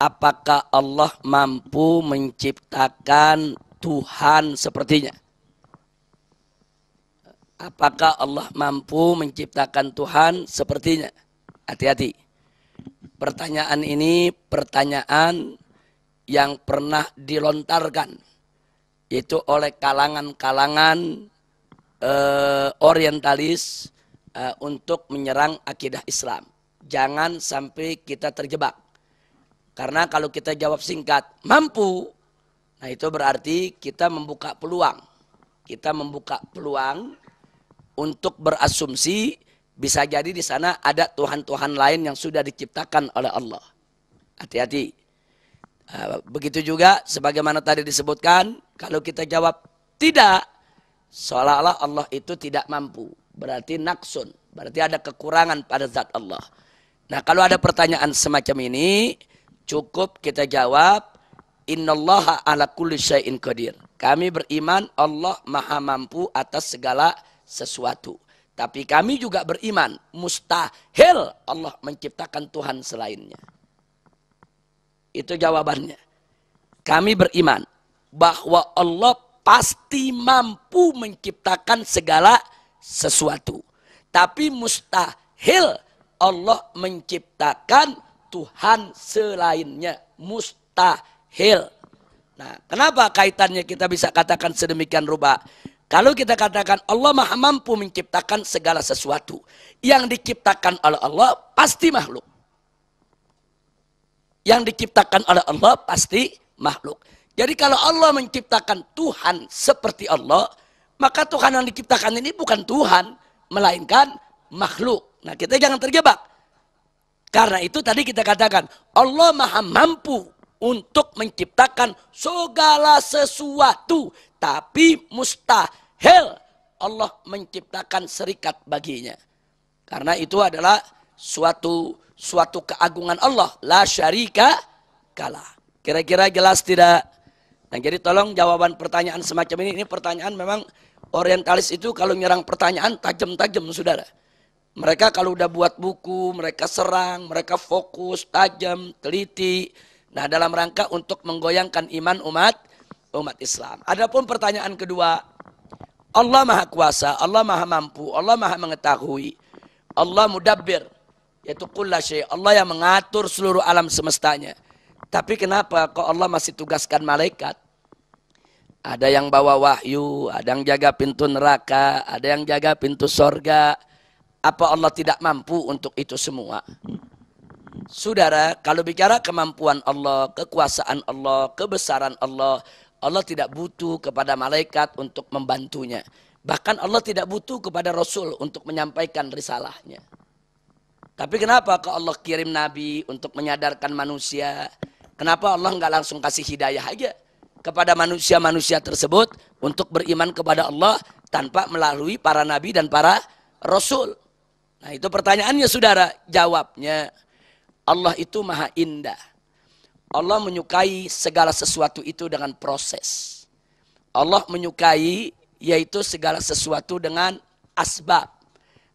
apakah Allah mampu menciptakan Tuhan sepertinya? Apakah Allah mampu menciptakan Tuhan sepertinya? Hati-hati. Pertanyaan ini pertanyaan yang pernah dilontarkan, yaitu oleh kalangan-kalangan orientalis untuk menyerang akidah Islam. Jangan sampai kita terjebak. Karena kalau kita jawab singkat, mampu, nah itu berarti kita membuka peluang. Kita membuka peluang untuk berasumsi bisa jadi di sana ada Tuhan-Tuhan lain yang sudah diciptakan oleh Allah. Hati-hati. Begitu juga sebagaimana tadi disebutkan, kalau kita jawab tidak, seolah-olah Allah itu tidak mampu. Berarti naksun, berarti ada kekurangan pada zat Allah. Nah, kalau ada pertanyaan semacam ini, cukup kita jawab, innallaha ala kulli syai'in qadir. Kami beriman Allah maha mampu atas segala sesuatu. Tapi kami juga beriman mustahil Allah menciptakan Tuhan selainnya. Itu jawabannya. Kami beriman bahwa Allah pasti mampu menciptakan segala sesuatu. Tapi mustahil Allah menciptakan Tuhan selainnya. Mustahil. Nah, kenapa kaitannya kita bisa katakan sedemikian rupa? Kalau kita katakan Allah maha mampu menciptakan segala sesuatu. Yang diciptakan oleh Allah pasti makhluk. Yang diciptakan oleh Allah pasti makhluk. Jadi kalau Allah menciptakan Tuhan seperti Allah, maka Tuhan yang diciptakan ini bukan Tuhan, melainkan makhluk. Nah, kita jangan terjebak. Karena itu tadi kita katakan, Allah maha mampu untuk menciptakan segala sesuatu. Tapi mustahil Allah menciptakan serikat baginya. Karena itu adalah suatu keagungan Allah. La syarika kalah. Kira-kira jelas tidak? Nah, jadi tolong jawaban pertanyaan semacam ini pertanyaan memang orientalis itu kalau nyerang pertanyaan tajam-tajam, saudara. Mereka kalau udah buat buku, mereka serang, mereka fokus, tajam, teliti. Nah, dalam rangka untuk menggoyangkan iman umat Islam. Adapun pertanyaan kedua, Allah maha kuasa, Allah maha mampu, Allah maha mengetahui, Allah mudabbir, yaitu kulla syai', Allah yang mengatur seluruh alam semestanya. Tapi kenapa kok Allah masih tugaskan malaikat? Ada yang bawa wahyu, ada yang jaga pintu neraka, ada yang jaga pintu sorga. Apa Allah tidak mampu untuk itu semua? Saudara, kalau bicara kemampuan Allah, kekuasaan Allah, kebesaran Allah, Allah tidak butuh kepada malaikat untuk membantunya. Bahkan Allah tidak butuh kepada Rasul untuk menyampaikan risalahnya. Tapi kenapa kalau Allah kirim Nabi untuk menyadarkan manusia? Kenapa Allah nggak langsung kasih hidayah aja kepada manusia-manusia tersebut untuk beriman kepada Allah tanpa melalui para Nabi dan para Rasul? Nah, itu pertanyaannya, saudara. Jawabnya, Allah itu maha indah. Allah menyukai segala sesuatu itu dengan proses. Allah menyukai yaitu segala sesuatu dengan asbab.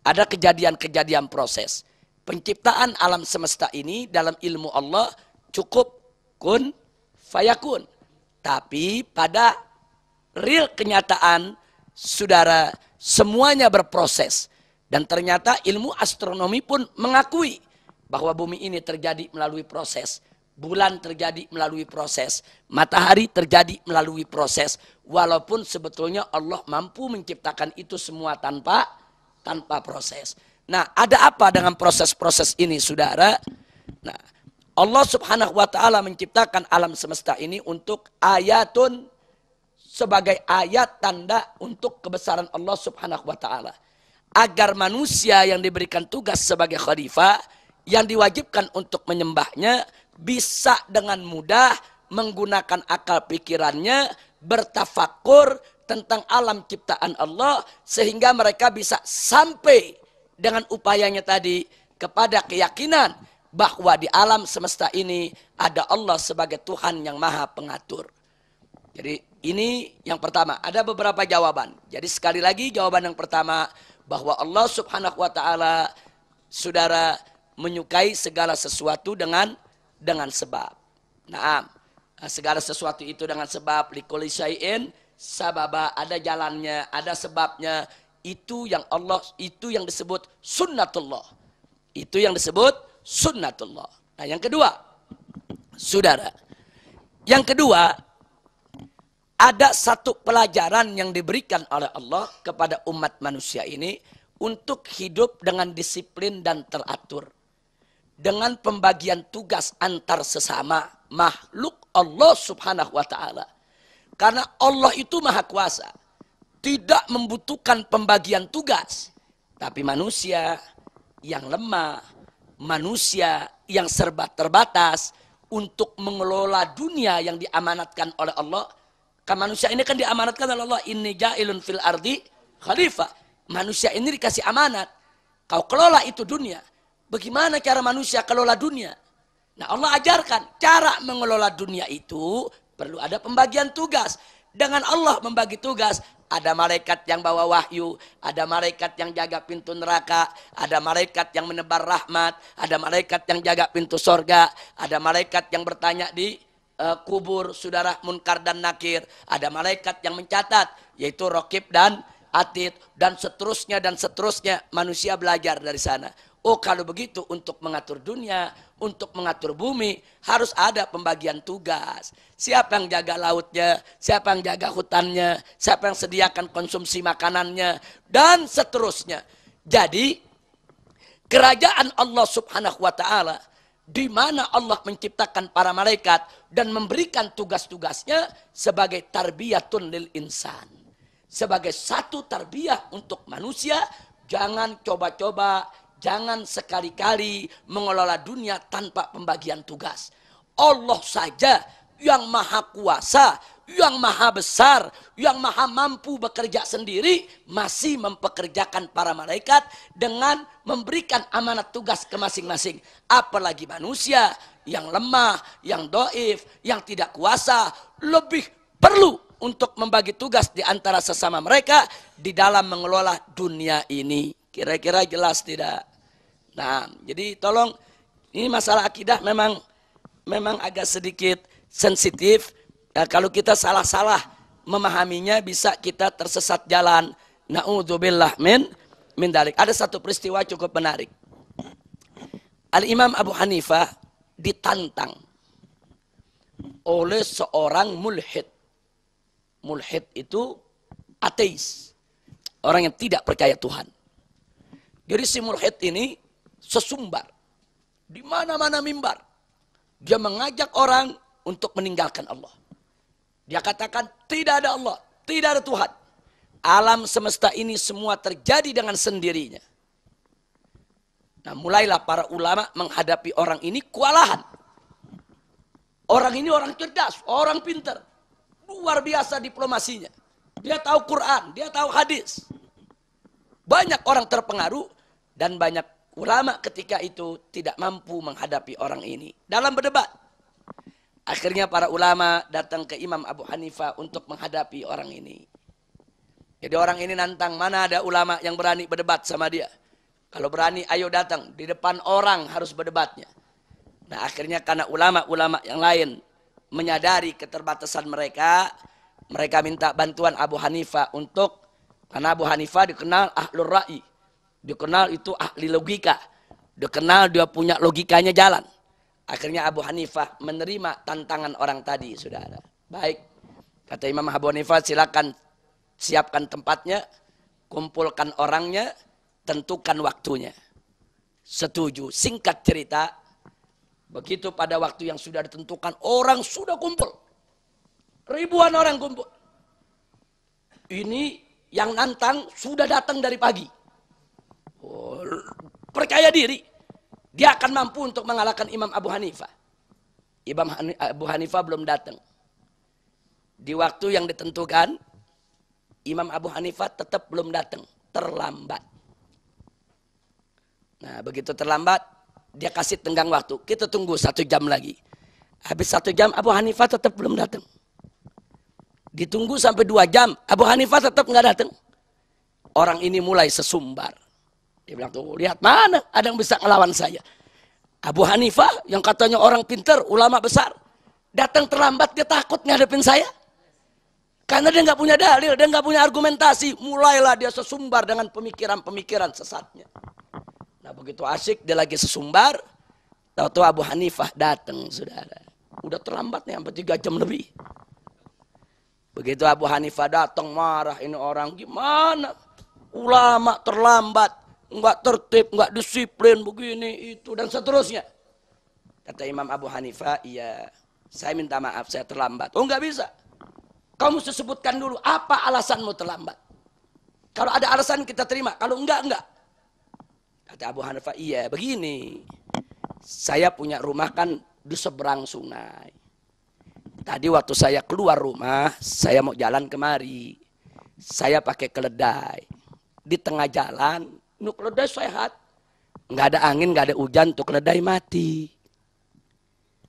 Ada kejadian-kejadian proses. Penciptaan alam semesta ini dalam ilmu Allah cukup kun fayakun. Tapi pada real kenyataan, saudara, semuanya berproses. Dan ternyata ilmu astronomi pun mengakui bahwa bumi ini terjadi melalui proses. Bulan terjadi melalui proses. Matahari terjadi melalui proses. Walaupun sebetulnya Allah mampu menciptakan itu semua tanpa proses. Nah, ada apa dengan proses-proses ini, saudara? Nah, Allah subhanahu wa ta'ala menciptakan alam semesta ini untuk ayatun, sebagai ayat tanda untuk kebesaran Allah subhanahu wa ta'ala. Agar manusia yang diberikan tugas sebagai khalifah, yang diwajibkan untuk menyembahnya, bisa dengan mudah menggunakan akal pikirannya, bertafakur tentang alam ciptaan Allah, sehingga mereka bisa sampai dengan upayanya tadi kepada keyakinan bahwa di alam semesta ini ada Allah sebagai Tuhan yang maha pengatur. Jadi ini yang pertama, ada beberapa jawaban. Jadi sekali lagi jawaban yang pertama, bahwa Allah subhanahu wa ta'ala, saudara, menyukai segala sesuatu dengan sebab. Naam. Segala sesuatu itu dengan sebab, likulli syai'in sababa, ada jalannya, ada sebabnya. Itu yang Allah, itu yang disebut sunnatullah. Itu yang disebut sunnatullah. Nah, yang kedua, saudara. Yang kedua, ada satu pelajaran yang diberikan oleh Allah kepada umat manusia ini untuk hidup dengan disiplin dan teratur. Dengan pembagian tugas antar sesama makhluk Allah subhanahu wa ta'ala. Karena Allah itu maha kuasa. Tidak membutuhkan pembagian tugas. Tapi manusia yang lemah, manusia yang serba terbatas untuk mengelola dunia yang diamanatkan oleh Allah. Kan manusia ini kan diamanatkan oleh Allah. Inni ja'ilun fil ardi khalifah. Manusia ini dikasih amanat. Kau kelola itu dunia. Bagaimana cara manusia kelola dunia? Nah, Allah ajarkan cara mengelola dunia itu perlu ada pembagian tugas. Dengan Allah membagi tugas, ada malaikat yang bawa wahyu, ada malaikat yang jaga pintu neraka, ada malaikat yang menebar rahmat, ada malaikat yang jaga pintu sorga, ada malaikat yang bertanya di kubur, saudara munkar dan nakir, ada malaikat yang mencatat, yaitu raqib dan atid, dan seterusnya dan seterusnya. Manusia belajar dari sana. Oh, kalau begitu untuk mengatur dunia, untuk mengatur bumi, harus ada pembagian tugas. Siapa yang jaga lautnya, siapa yang jaga hutannya, siapa yang sediakan konsumsi makanannya, dan seterusnya. Jadi, kerajaan Allah subhanahu wa ta'ala, di mana Allah menciptakan para malaikat dan memberikan tugas-tugasnya sebagai tarbiyatun lil insan. Sebagai satu tarbiyah untuk manusia, jangan coba-coba, jangan sekali-kali mengelola dunia tanpa pembagian tugas. Allah saja yang maha kuasa, yang maha besar, yang maha mampu bekerja sendiri, masih mempekerjakan para malaikat dengan memberikan amanat tugas ke masing-masing. Apalagi manusia yang lemah, yang doif, yang tidak kuasa, lebih perlu untuk membagi tugas di antara sesama mereka di dalam mengelola dunia ini. Kira-kira jelas tidak? Nah, jadi tolong, ini masalah akidah memang agak sedikit sensitif. Ya, kalau kita salah-salah memahaminya bisa kita tersesat jalan. Na'udzubillah min dalik. Ada satu peristiwa cukup menarik. Al-Imam Abu Hanifah ditantang oleh seorang mulhid. Mulhid itu ateis. Orang yang tidak percaya Tuhan. Jadi si mulhid ini sesumbar. Di mana-mana mimbar. Dia mengajak orang untuk meninggalkan Allah. Dia katakan tidak ada Allah, tidak ada Tuhan. Alam semesta ini semua terjadi dengan sendirinya. Nah, mulailah para ulama menghadapi orang ini kewalahan. Orang ini orang cerdas, orang pintar. Luar biasa diplomasinya. Dia tahu Quran, dia tahu hadis. Banyak orang terpengaruh dan banyak ulama ketika itu tidak mampu menghadapi orang ini dalam berdebat. Akhirnya para ulama datang ke Imam Abu Hanifah untuk menghadapi orang ini. Jadi orang ini nantang, mana ada ulama yang berani berdebat sama dia. Kalau berani ayo datang, di depan orang harus berdebatnya. Nah, akhirnya karena ulama-ulama yang lain menyadari keterbatasan mereka, mereka minta bantuan Abu Hanifah untuk, karena Abu Hanifah dikenal ahlur ra'i, dikenal itu ahli logika, dikenal dia punya logikanya jalan. Akhirnya Abu Hanifah menerima tantangan orang tadi, saudara. Baik, kata Imam Abu Hanifah, silakan siapkan tempatnya, kumpulkan orangnya, tentukan waktunya. Setuju. Singkat cerita, begitu pada waktu yang sudah ditentukan, orang sudah kumpul. Ribuan orang kumpul. Ini yang nantang sudah datang dari pagi. Oh, percaya diri. Dia akan mampu untuk mengalahkan Imam Abu Hanifah. Imam Abu Hanifah belum datang. Di waktu yang ditentukan, Imam Abu Hanifah tetap belum datang. Terlambat. Nah, begitu terlambat, dia kasih tenggang waktu. Kita tunggu 1 jam lagi. Habis 1 jam, Abu Hanifah tetap belum datang. Ditunggu sampai 2 jam, Abu Hanifah tetap nggak datang. Orang ini mulai sesumbar. Dia bilang, tuh lihat mana ada yang bisa ngelawan saya. Abu Hanifah yang katanya orang pintar, ulama besar. Datang terlambat, dia takut ngadepin saya. Karena dia nggak punya dalil, dia nggak punya argumentasi. Mulailah dia sesumbar dengan pemikiran-pemikiran sesatnya. Nah begitu asik dia lagi sesumbar, tahu-tahu Abu Hanifah datang, saudara. Udah terlambat nih, sampai 3 jam lebih. Begitu Abu Hanifah datang marah, ini orang gimana? Ulama terlambat, nggak tertib, nggak disiplin, begini itu dan seterusnya. Kata Imam Abu Hanifah, iya, saya minta maaf, saya terlambat. Oh nggak bisa. Kamu mesti sebutkan dulu apa alasanmu terlambat. Kalau ada alasan kita terima, kalau enggak. Kata Abu Hanifah, iya begini. Saya punya rumah kan di seberang sungai. Tadi waktu saya keluar rumah, saya mau jalan kemari. Saya pakai keledai. Di tengah jalan, keledai sehat. Nggak ada angin, nggak ada hujan, tuh keledai mati.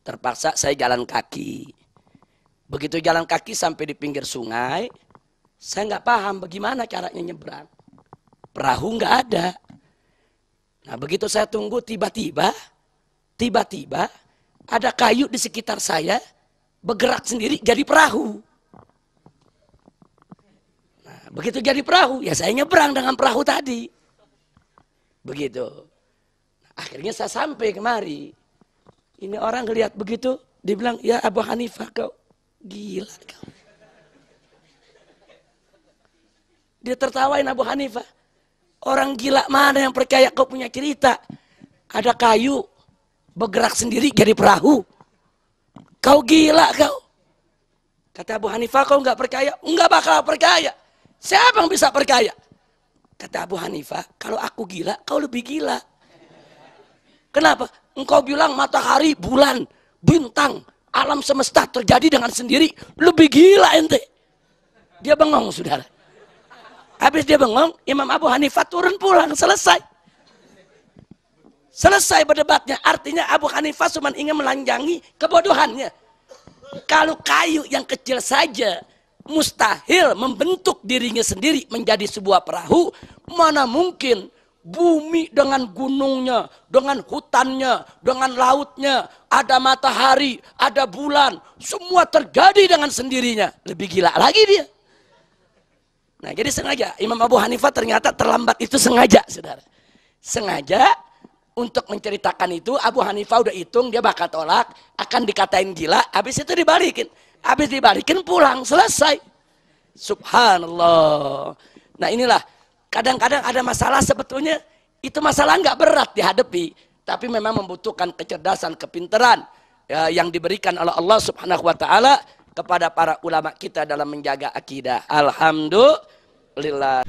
Terpaksa saya jalan kaki. Begitu jalan kaki sampai di pinggir sungai, saya nggak paham bagaimana caranya nyebrang. Perahu nggak ada. Nah begitu saya tunggu, tiba-tiba ada kayu di sekitar saya bergerak sendiri jadi perahu. Nah begitu jadi perahu, ya saya nyebrang dengan perahu tadi. Begitu. Akhirnya saya sampai kemari. Ini orang ngelihat begitu, dia bilang, ya Abu Hanifah kau gila kau. Dia tertawain Abu Hanifah. Orang gila mana yang percaya kau punya cerita? Ada kayu bergerak sendiri jadi perahu. Kau gila kau. Kata Abu Hanifah, kau nggak percaya? Nggak bakal percaya. Siapa yang bisa percaya? Kata Abu Hanifah, kalau aku gila, kau lebih gila. Kenapa? Engkau bilang matahari, bulan, bintang, alam semesta terjadi dengan sendiri. Lebih gila ente. Dia bengong, saudara. Habis dia bengong, Imam Abu Hanifah turun pulang, selesai. Selesai berdebatnya. Artinya Abu Hanifah cuma ingin melanjangi kebodohannya. Kalau kayu yang kecil saja mustahil membentuk dirinya sendiri menjadi sebuah perahu, mana mungkin bumi dengan gunungnya, dengan hutannya, dengan lautnya, ada matahari, ada bulan, semua terjadi dengan sendirinya. Lebih gila lagi dia. Nah jadi sengaja Imam Abu Hanifah ternyata terlambat itu sengaja, saudara. Sengaja untuk menceritakan itu. Abu Hanifah udah hitung dia bakal tolak, akan dikatain gila, habis itu dibalikin. Habis dibalikin pulang, selesai. Subhanallah. Nah inilah, kadang-kadang ada masalah sebetulnya, itu masalah nggak berat dihadapi. Tapi memang membutuhkan kecerdasan, kepintaran ya, yang diberikan oleh Allah Subhanahu wa Ta'ala kepada para ulama kita dalam menjaga akidah. Alhamdulillah.